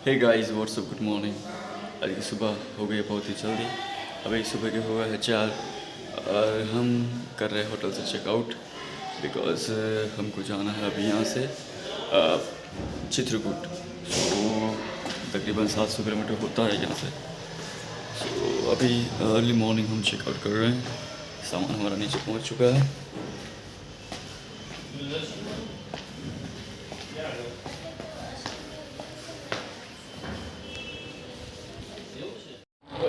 हे guys what's up good morning. आज की सुबह हो गई है बहुत ही जल्दी। अभी सुबह के हुआ है 4 और हम कर रहे हैं होटल से चेकआउट बिकॉज हमको जाना है अभी यहाँ से चित्रकूट। तो तकरीबन 700 किलोमीटर होता है यहाँ से। तो अभी अर्ली मॉर्निंग हम चेकआउट कर रहे हैं। सामान हमारा नीचे पहुँच चुका है।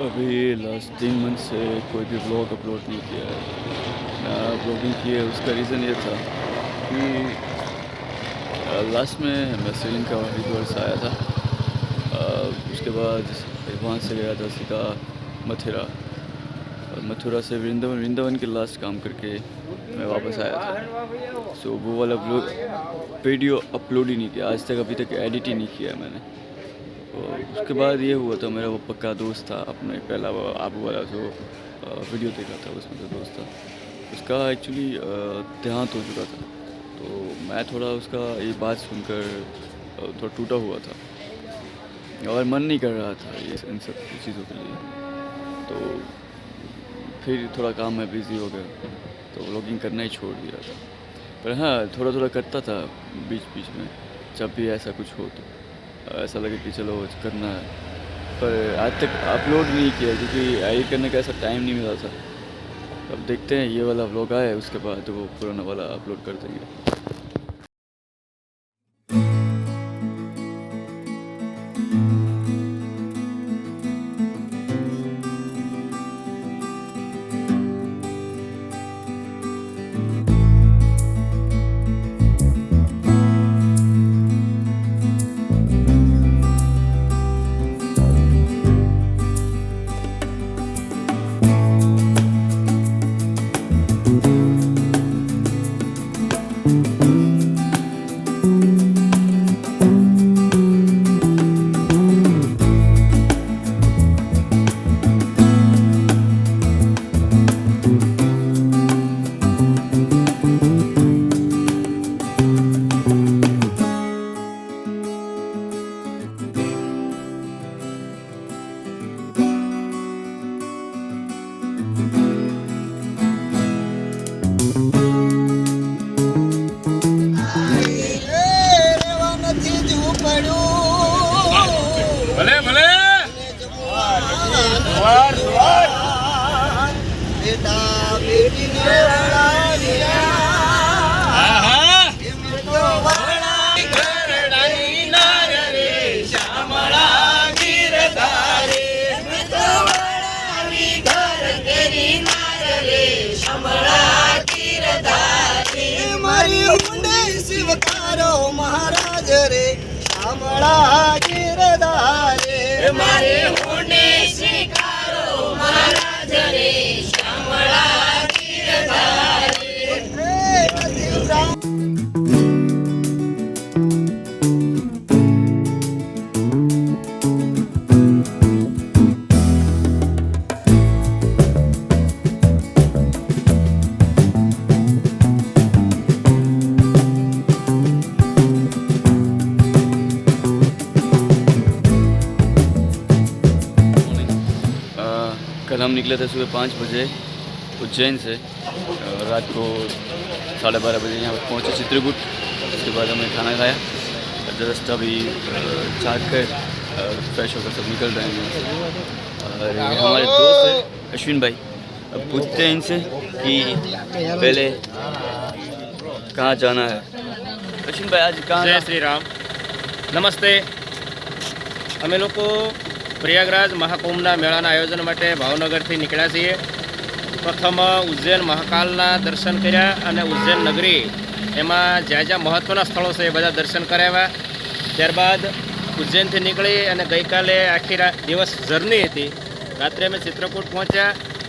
अभी लास्ट 3 मंथ से कोई भी ब्लॉग अपलोड नहीं किया है ना। ब्लॉगिंग की है उसका रीज़न ये था कि लास्ट में मैं श्रीलंका हरिद्वार से आया था। उसके बाद वहाँ से गया था सीधा मथुरा और मथुरा से वृंदावन के लास्ट काम करके मैं वापस आया था। सो वो वाला वीडियो अपलोड ही नहीं किया आज तक। अभी तक एडिट ही नहीं किया मैंने। और उसके बाद ये हुआ था, मेरा वो पक्का दोस्त था अपने पहला वो आबू वाला जो वीडियो देखा था उसमें जो दोस्त था उसका एक्चुअली देहांत हो चुका था। तो मैं थोड़ा उसका ये बात सुनकर थोड़ा टूटा हुआ था और मन नहीं कर रहा था ये इन सब चीज़ों के लिए। तो फिर थोड़ा काम में बिज़ी हो गया तो व्लॉगिंग करना ही छोड़ दिया था। पर हाँ थोड़ा थोड़ा करता था बीच बीच में जब भी ऐसा कुछ हो तो ऐसा लगे कि चलो करना है। पर आज तक अपलोड नहीं किया क्योंकि एडिट करने का ऐसा टाइम नहीं मिला था। अब देखते हैं ये वाला व्लॉग आए उसके बाद वो पुराना वाला अपलोड कर देंगे। ભલે ભલે વાર વાર બેટા બેટીને વળાવ્યા આહા તો વળાઈ ઘરડાની નાર રે શ્યામળા ગીરધારે તો વળાવી ઘર તેરી નાર રે શ્યામળા ગીરધારે મારી ઊંડે શિવકારો મહારાજ રે श्यामळा गिरधारे मारे होने स्वीकारो महाराज रे श्यामळा गिरधारे कल हम निकले थे सुबह 5 बजे उज्जैन से और रात को 12:30 बजे यहाँ पर पहुँचे चित्रकूट। उसके बाद हमने खाना खाया जस्ट अभी चाट कर फ्रेश होकर सब निकल रहे हैं। और हमारे दोस्त हैं अश्विन भाई। अब पूछते हैं इनसे कि पहले कहाँ जाना है। अश्विन भाई आज कहाँ? जय श्री राम, नमस्ते। અમે લોકો પ્રયાગરાજ મહાકુંભના મેળાના આયોજન માટે ભાવનગરથી નીકળ્યા છીએ। પ્રથમ ઉજ્જૈન મહાકાલના દર્શન કર્યા અને ઉજ્જૈન નગરી એમાં જ્યાં જ્યાં મહત્ત્વના સ્થળો છે એ બધા દર્શન કરાવ્યા। ત્યારબાદ ઉજ્જૈનથી નીકળી અને ગઈકાલે આખી દિવસ જર્ની હતી। રાત્રે અમે ચિત્રકૂટ પહોંચ્યા।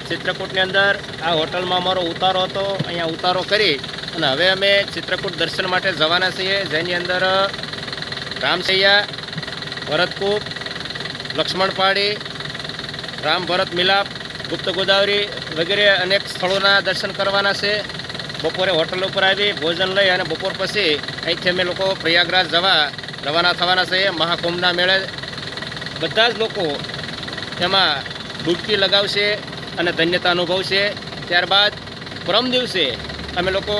ચિત્રકૂટની અંદર આ હોટલમાં અમારો ઉતારો હતો, અહીંયા ઉતારો કરી અને હવે અમે ચિત્રકૂટ દર્શન માટે જવાના છીએ, જેની અંદર રામસૈયા, ભરતકૂપ, લક્ષ્મણપાડી, રામ ભરત મિલાપ, ગુપ્ત ગોદાવરી વગેરે અનેક સ્થળોના દર્શન કરવાના છે। બપોરે હોટલ ઉપર આવી ભોજન લઈ અને બપોર પછી અહીંથી અમે લોકો પ્રયાગરાજ જવા રવાના થવાના છે મહાકુંભના મેળે બધા જ લોકો એમાં ડૂબકી લગાવશે અને ધન્યતા અનુભવશે. ત્યારબાદ પરમ દિવસે અમે લોકો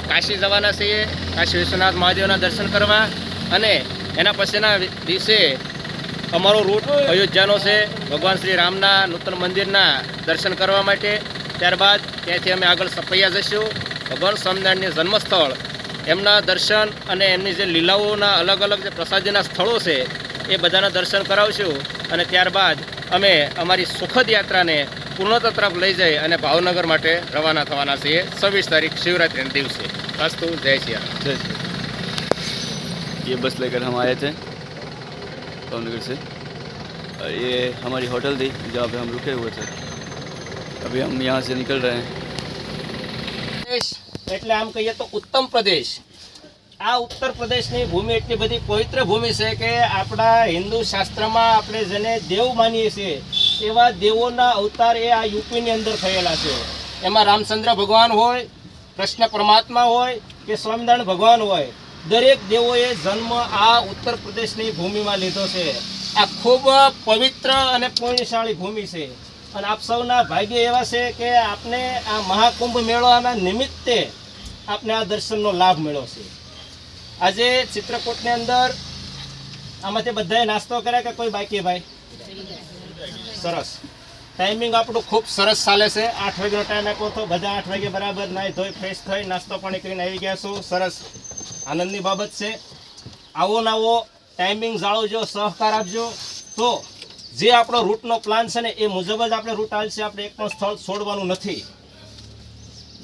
કાશી જવાના છીએ, કાશી વિશ્વનાથ મહાદેવના દર્શન કરવા. અને એના પછીના દિવસે અમારો રૂટ અયોધ્યાનો છે, ભગવાન શ્રી રામના નૂતન મંદિરના દર્શન કરવા માટે. ત્યારબાદ ત્યાંથી અમે આગળ સપૈયા જઈશું, ભગવાન સ્વામિનારાયણની જન્મસ્થળ, એમના દર્શન અને એમની જે લીલાઓના અલગ અલગ જે પ્રસાદીના સ્થળો છે એ બધાના દર્શન કરાવશું. અને ત્યારબાદ અમે અમારી સુખદ યાત્રાને પૂર્ણતા તરફ લઈ જઈ અને ભાવનગર માટે રવાના થવાના છીએ 26 તારીખ શિવરાત્રિના દિવસે. અસ્તુ, જય શ્રી રામ. जय श्री राम। ये बस लेकर हम आए थे भावनगर से और ये हमारी होटल थी जहाँ पे हम रुके हुए थे. अभी हम यहाँ से निकल रहे हैं. પ્રદેશ એટલે આમ કહીએ તો ઉત્તમ પ્રદેશ. આ ઉત્તર પ્રદેશની ભૂમિ એટલી બધી પવિત્ર ભૂમિ છે કે આપણા હિન્દુ શાસ્ત્રમાં આપણે જેને દેવ માનીએ છીએ એવા દેવોના અવતાર એ આ યુપીની અંદર થયેલા છે. એમાં રામચંદ્ર ભગવાન હોય, કૃષ્ણ પરમાત્મા હોય કે સ્વામિનારાયણ ભગવાન હોય, દરેક દેવોએ જન્મ આ ઉત્તર પ્રદેશની ભૂમિમાં લીધો છે. આ ખૂબ પવિત્ર અને પુણ્યશાળી ભૂમિ છે. અને આપ સૌના ભાગ્ય એવા છે કે આપને આ મહાકુંભ મેળાના નિમિત્તે આપને આ દર્શનનો લાભ મળ્યો છે. આજે ચિત્રકૂટની અંદર આમાંથી બધાએ નાસ્તો કર્યા કે કોઈ બાકી? ભાઈ સરસ. ટાઈમિંગ આપણું ખૂબ સરસ ચાલે છે. 8 વાગ્યાનો ટાઈમ આપ્યો તો બધા 8 વાગે બરાબર નાહી ધોઈ ફ્રેશ થઈ નાસ્તો પાણી કરીને આવી ગયા છું. સરસ, આનંદની બાબત છે. આવો નવો ટાઈમિંગ જાળવજો, સહકાર આપજો. તો જે આપણો રૂટનો પ્લાન છે ને એ મુજબ જ આપણે રૂટ હાલશે. આપણે એક પણ સ્થળ છોડવાનું નથી.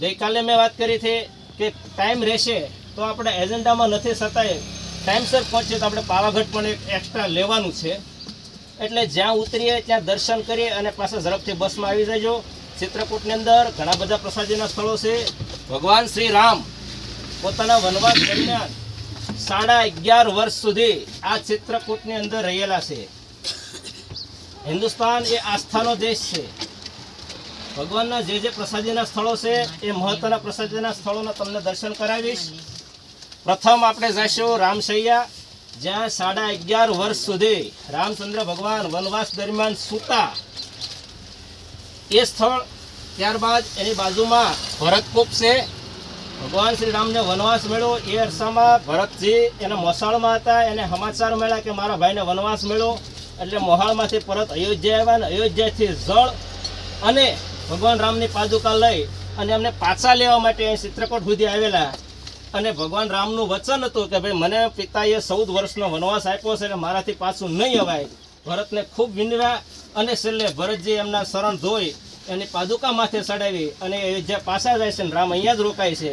ગઈકાલે મેં વાત કરી હતી કે ટાઈમ રહેશે તો આપણે એજન્ડામાં નથી છતાંય ટાઈમસર પહોંચીએ તો આપણે પાવાગઢ પણ એક એક્સ્ટ્રા લેવાનું છે. એટલે જ્યાં ઉતરીએ ત્યાં દર્શન કરીએ અને પાછા ઝડપથી બસમાં આવી જજો. ચિત્રકૂટની અંદર ઘણા બધા પ્રસાદીના સ્થળો છે. ભગવાન શ્રી રામ પોતાના વનવાસ દરમિયાન 11.5 વર્ષ સુધી આ ચિત્રકૂટની અંદર રહેલા છે. હિન્દુસ્તાન એ આસ્થાનો દેશ છે. ભગવાનના જે પ્રસાદીના સ્થળો છે એ મહત્વના પ્રસાદીના સ્થળોના તમને દર્શન કરાવીશ. પ્રથમ આપણે જઈશું રામશૈયા, જ્યાં 11.5 વર્ષ સુધી રામચંદ્ર ભગવાન વનવાસ દરમિયાન સૂતા એ સ્થળ. ત્યારબાદ એની બાજુમાં ભરતકૂપ છે. ભગવાન શ્રી રામને વનવાસ મળ્યો એ અરસામાં ભરતજી એના મોસાળમાં હતા. એને સમાચાર મળ્યા કે મારા ભાઈને વનવાસ મળ્યો, એટલે મોહાળમાંથી પરત અયોધ્યા આવ્યા. અને અયોધ્યાથી જળ અને ભગવાન રામની પાદુકા લઈ અને એમને પાછા લેવા માટે અહીં ચિત્રકૂટ સુધી આવેલા. અને ભગવાન રામનું વચન હતું કે ભાઈ મને પિતાએ 14 વર્ષનો વનવાસ આપ્યો છે એટલે મારાથી પાછું નહીં અવાય. ભરતને ખૂબ વિનવ્યા અને છેલ્લે ભરતજી એમના શરણ ધોઈ એની પાદુકા માથે ચડાવી અને અયોધ્યા પાછા જાય છે. અને રામ અહીંયા જ રોકાય છે.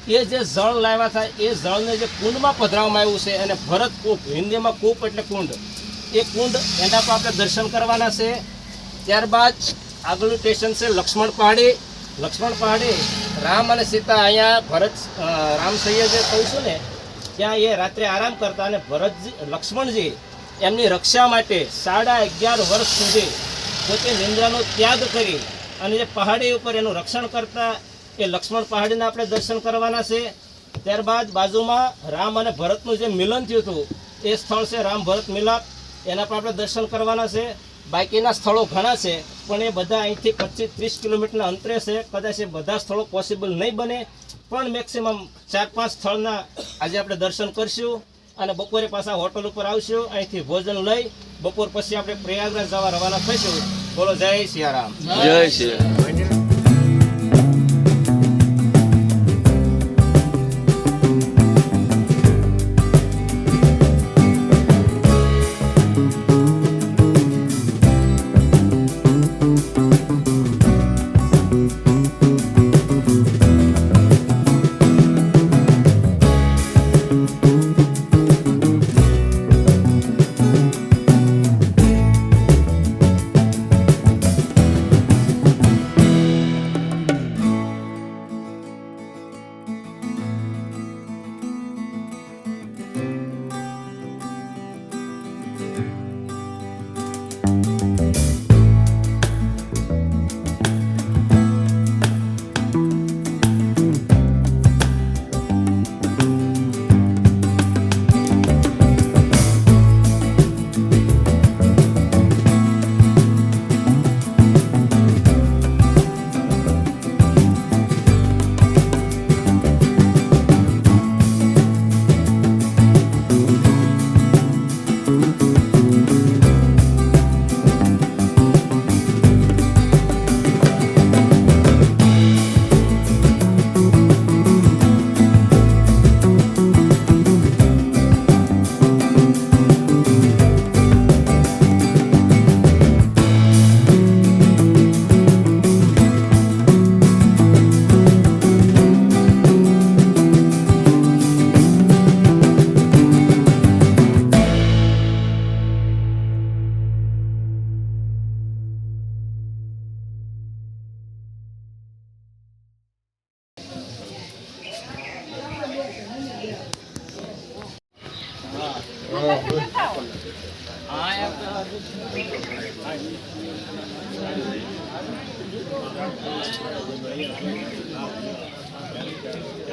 એ જે જળ લાવ્યા હતા એ જળને જે કુંડમાં પધરાવવામાં આવ્યું છે અને ભરત કૂપ, હિન્દીમાં કૂપ એટલે કુંડ, એ કુંડ એના પર આપણે દર્શન કરવાના છે. ત્યારબાદ આગળનું સ્ટેશન છે લક્ષ્મણ પહાડી. લક્ષ્મણ પહાડી રામ અને સીતા અહીંયા ભરત રામશૈયા જે કહું છું ને ત્યાં એ રાત્રે આરામ કરતા. અને ભરતજી લક્ષ્મણજી એમની રક્ષા માટે 11.5 વર્ષ સુધી પોતે નિંદ્રાનો ત્યાગ કરી અને જે પહાડી ઉપર એનું રક્ષણ કરતા એ લક્ષ્મણ પહાડીના આપણે દર્શન કરવાના છે. ત્યારબાદ બાજુમાં રામ અને ભરતનું જે મિલન થયું હતું એ સ્થળ છે રામ ભરત મિલાપ, એના પર આપણે દર્શન કરવાના છે. બાકીના સ્થળો ઘણા છે પણ એ બધા અહીંથી 25-30 કિલોમીટરના અંતરે છે. કદાચ એ બધા સ્થળો પોસિબલ નહીં બને પણ મેક્સિમમ 4-5 સ્થળના આજે આપણે દર્શન કરશું. અને બપોરે પાછા હોટલ ઉપર આવશું. અહીંથી ભોજન લઈ બપોર પછી આપણે પ્રયાગરાજ જવા રવાના થઈશું. બોલો જય સિયારામ. जय श्री राम.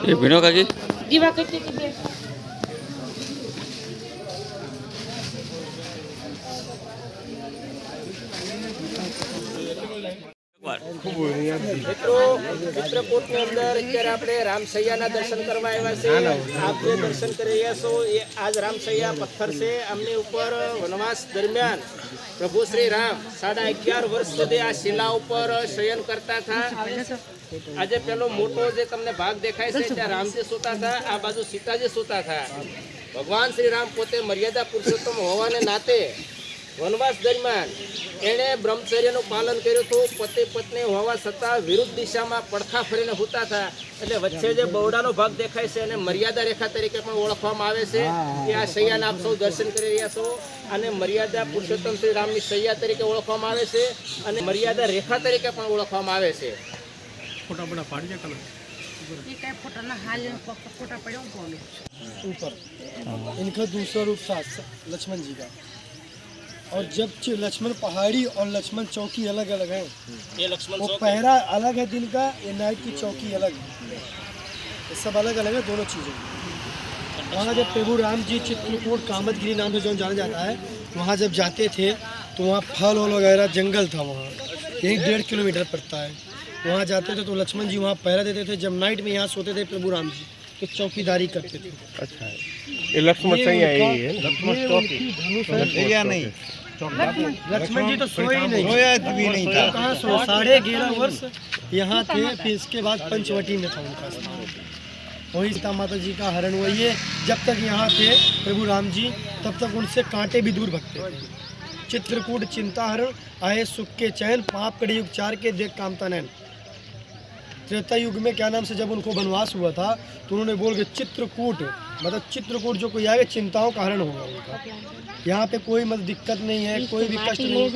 ये बिनो काकी દીવા કેટલી દીધી મિત્રો ચિત્રકૂટની અંદર અત્યારે આપણે રામસૈયાના દર્શન કરવા આવ્યા છે. આપ જે દર્શન કરી રહ્યા છો એ આજ રામસૈયા પથ્થર છે. આમની ઉપર વનવાસ દરમિયાન પ્રભુ શ્રી રામ 11.5 વર્ષ સુધી આ શિલા ઉપર શયન કરતા હતા. આજે પેલો મોટો જે તમને ભાગ દેખાય છે ત્યાં રામજી સૂતા હતા, આ બાજુ સીતાજી સૂતા હતા. ભગવાન શ્રી રામ પોતે મર્યાદા પુરુષોત્તમ હોવાને નાતે વનવાસ દરમિયાન એણે બ્રહ્મચર્યનું પાલન કર્યું હતું. પતિ પત્ની હોવા છતાં વિરુદ્ધ દિશામાં પડખા ફરીને સૂતા હતા. એટલે વચ્ચે જે બવડાનો ભાગ દેખાય છે એને મર્યાદા રેખા તરીકે પણ ઓળખવામાં આવે છે. એ આ શૈયાના આપ સૌ દર્શન કરી રહ્યા છો. અને મર્યાદા પુરુષોત્તમ શ્રી રામની શૈયા તરીકે ઓળખવામાં આવે છે અને મર્યાદા રેખા તરીકે પણ ઓળખવામાં આવે છે. ये क्या फोटो ना हाल फोटो पड़े बोलो ऊपर इनका दूसरा रूप था लक्ष्मण जी का। और जब लक्ष्मण पहाड़ी और लक्ष्मण चौकी अलग अलग है, ये लक्ष्मण वो चौक पहरा अलग है दिन का, ये नाइट की चौकी अलग है, ये सब अलग अलग है दोनों चीज़ें। वहाँ जब प्रभु राम जी चित्रकूट कामतगिरी नाम से जो जाना जाता है, वहाँ जब जाते थे तो वहाँ फल वल वगैरह जंगल था, वहाँ यही 1.5 किलोमीटर पड़ता है। वहाँ जाते थे तो लक्ष्मण जी वहाँ पहरा देते थे। जब नाइट में यहाँ सोते थे प्रभु राम जी तो चौकीदारी करते थे। अच्छा है, ये लक्ष्मण सैया यही है, लक्ष्मण चौकी सैया नहीं, लक्ष्मण जी तो सोए ही नहीं, सोया भी नहीं था। कहाँ सो 11.5 वर्ष यहाँ थे। फिर इसके बाद पंचवटी में था उनका स्थान, वही सीता माता जी का हरण हुआ। ये जब तक यहाँ थे प्रभु राम जी तब तक उनसे कांटे भी दूर भगते थे। चित्रकूट चिंता हरण आए सुख के चैन, पाप कड़े युग 4 के देख कामता नैन। त्रेता युग में क्या नाम से जब उनको वनवास हुआ था तो उन्होंने बोल के चित्रकूट, मतलब चित्रकूट जो कोई आएगा चिंताओं का हरण होगा उनका। यहाँ पे कोई मतलब दिक्कत नहीं है, कोई भी कष्ट नहीं।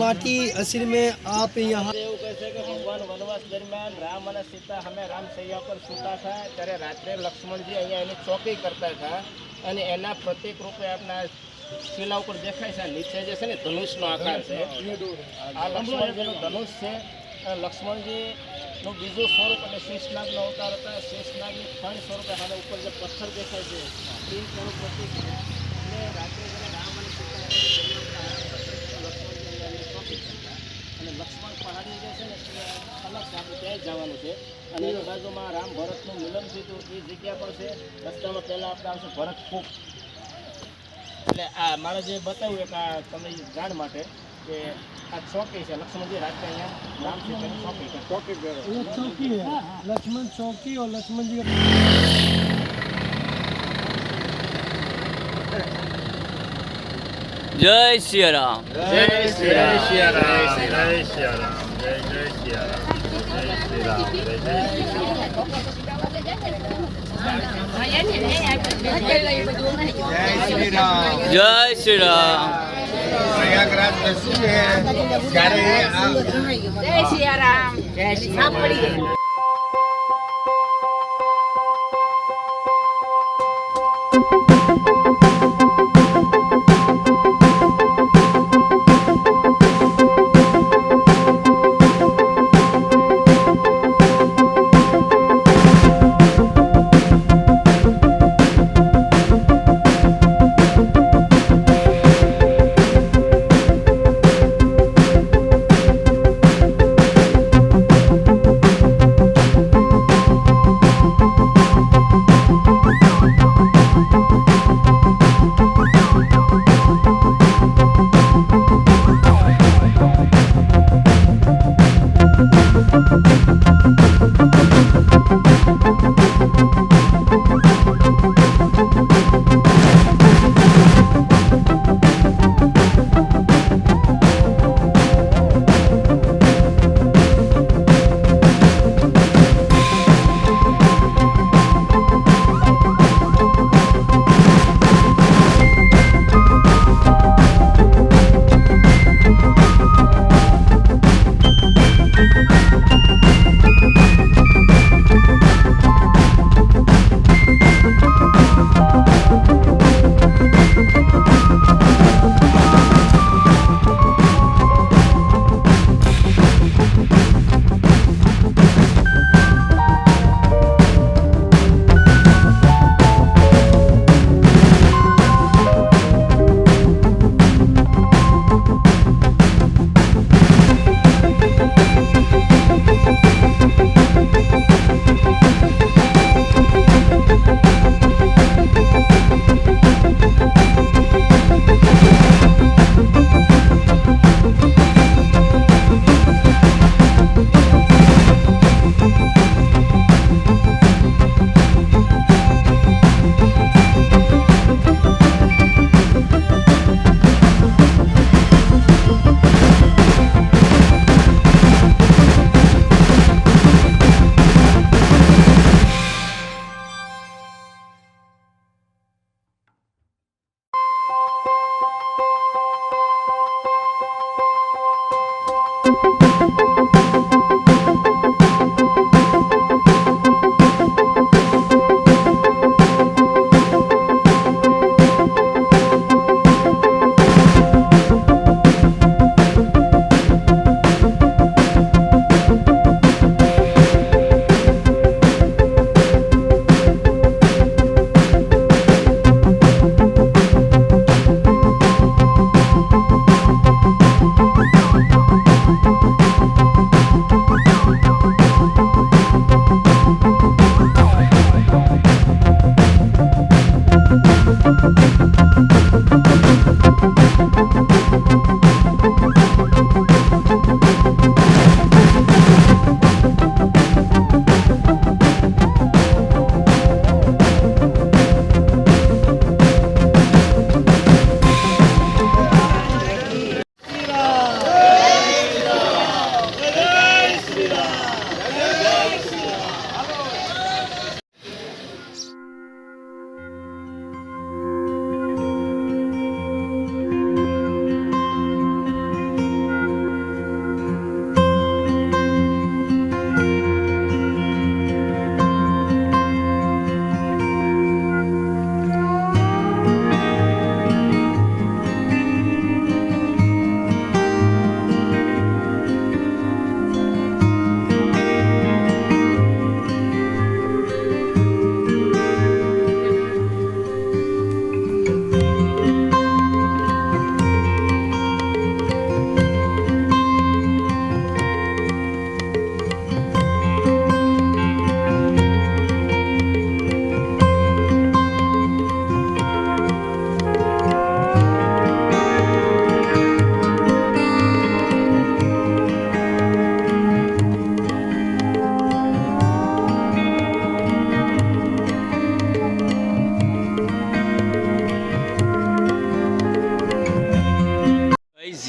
माटी असिर में आप यहाँ એવું કહે છે કે ભગવાન વનવાસ દરમિયાન રામ અને સીતા અમે રામસૈયા પર સૂતા હતા ત્યારે રાત્રે લક્ષ્મણજી અહીંયા એની ચોકી કરતા હતા અને એના પ્રતિક રૂપે આપણા શિલા ઉપર દેખાય છે. નીચે જે છે ને ધનુષનો આકાર છે, આ લક્ષ્મણજીનું ધનુષ છે. લક્ષ્મણજીનું બીજું સ્વરૂપ એટલે શેષનાગનો અવતાર હતા. શેષનાગની ફણ સ્વરૂપે હવે ઉપર જે પથ્થર દેખાય છે એ તેનું પ્રતિક છે. એટલે રાત્રે જ્યારે રામ અને સીતા અને લક્ષ્મણ પહાડી જે છે ને એ અલગ છે, આપણે ત્યાં જ જવાનું છે. અને એની બાજુમાં રામ ભરતનું મિલન થયું એ જગ્યા પણ છે. રસ્તામાં પહેલાં આપણે આવશે ભરત કૂપ. એટલે આ મારે જે બતાવ્યું એક આ તમે જાણ માટે કે આ ચોકી છે. લક્ષ્મણજી રાત્રે અહીંયા રામ સીતાની ચોકી છે. ચોકી ये चौकी है, लक्ष्मण चौकी और लक्ष्मण जी का जय सिया राम। જય શ્રી રામ. जय राम, जय श्री राम, जय जय श्री राम, जय श्री राम, जय जय श्री राम। जय श्री राम। प्रयागराज दर्शन है ત્યારે આ जय सिया राम जय सिया राम।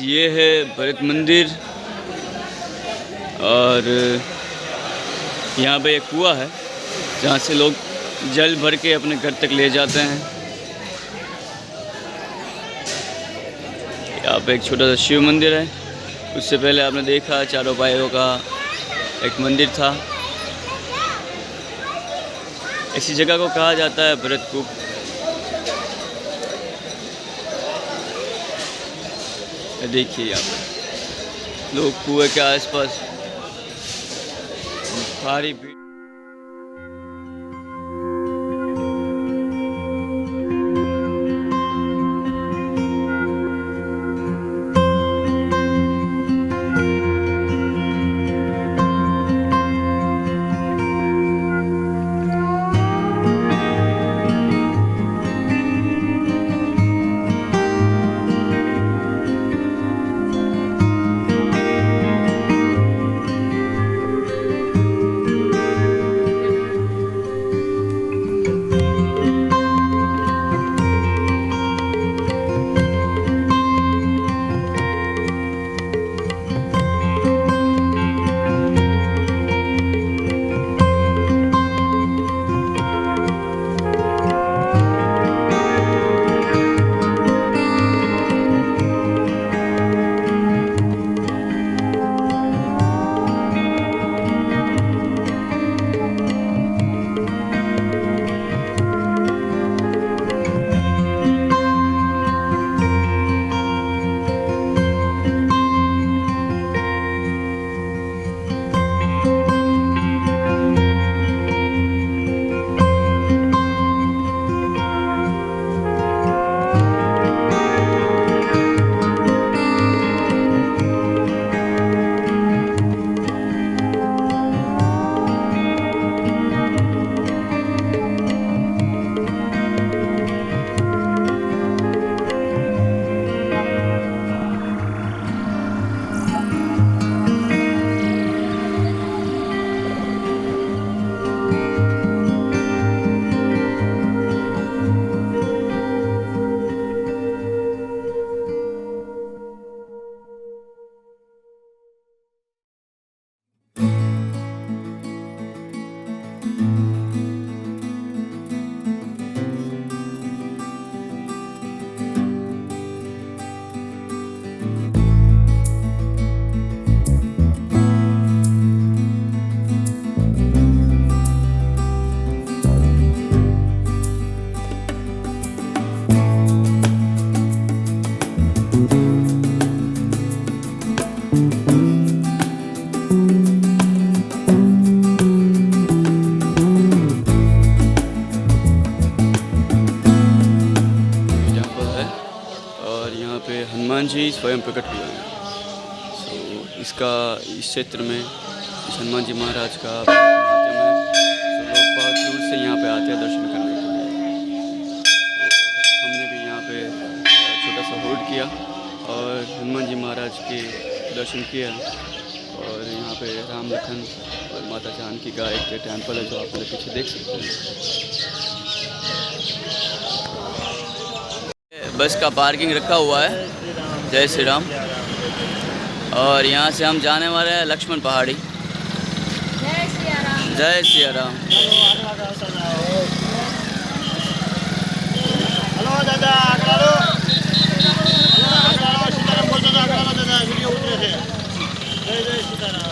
ये है भरत मंदिर और यहाँ पे एक कुआं है जहाँ से लोग जल भर के अपने घर तक ले जाते हैं। यहाँ पे एक छोटा सा शिव मंदिर है। उससे पहले आपने देखा चारों भाइयों का एक मंदिर था। इसी जगह को कहा जाता है भरत कूप। देखिए यहाँ पे लोग कुएं के आसपास भारी भीड़। हनुमान जी स्वयं प्रकट हुए हैं। सो इसका इस क्षेत्र में इस हनुमान जी महाराज का माध्यम है। सो लोग बहुत दूर से यहाँ पे आते हैं दर्शन करने के लिए। तो हमने भी यहाँ पे छोटा सा होल्ड किया और हनुमान जी महाराज के दर्शन किया। और यहाँ पे राम लखन और माता जानकी का एक टेम्पल है जो आप मेरे पीछे देख सकते हैं। बस का पार्किंग रखा हुआ है। जय श्री राम। और यहाँ से हम जाने वाले हैं लक्ष्मण पहाड़ी। जय सिया राम। जय सिया राम। हेलो दादा, आगरा लो। हेलो सीताराम बोल दादा, वीडियो उतरे थे। जय जय सीताराम।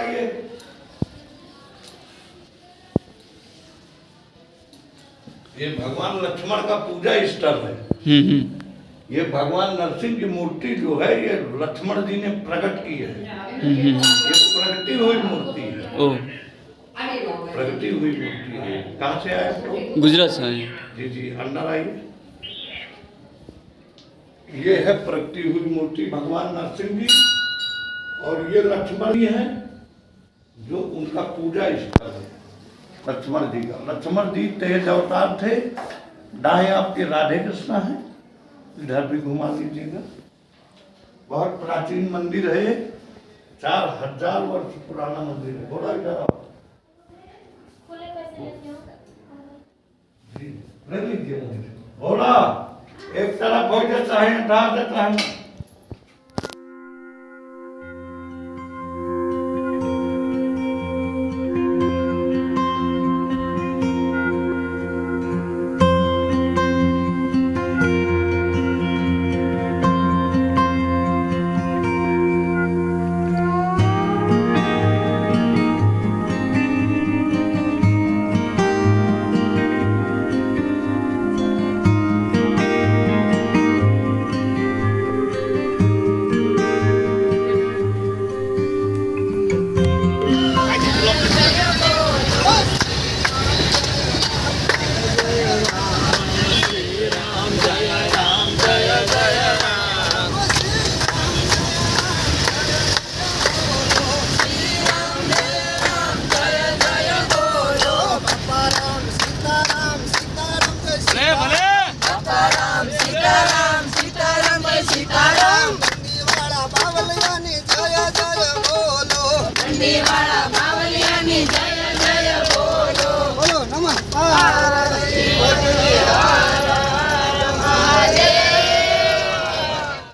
आइए। ये भगवान लक्ष्मण का पूजा स्थल है। ये भगवान नरसिंह की मूर्ति जो है ये लक्ष्मण जी ने प्रकट की है। ये प्रगति हुई मूर्ति है। ओ प्रगति हुई मूर्ति है। कहाँ से आए आप लोग? गुजरात से आए हैं। जी जी, अंदर आइए। ये है प्रगति हुई मूर्ति भगवान नरसिंह जी, और ये लक्ष्मण जी हैं जो उनका पूजा स्थल है। लक्ष्मण जी का, लक्ष्मण जी तेज अवतार थे। दाएं आपके राधे कृष्ण है, इधर भी घुमा लीजिएगा। बहुत प्राचीन मंदिर है, 4000 वर्ष पुराना मंदिर है। थोड़ा इधर आओ जी, ले लीजिए मुझे। भोला एक तरफ हो जाता है, हटा देता है। बावलियानी जय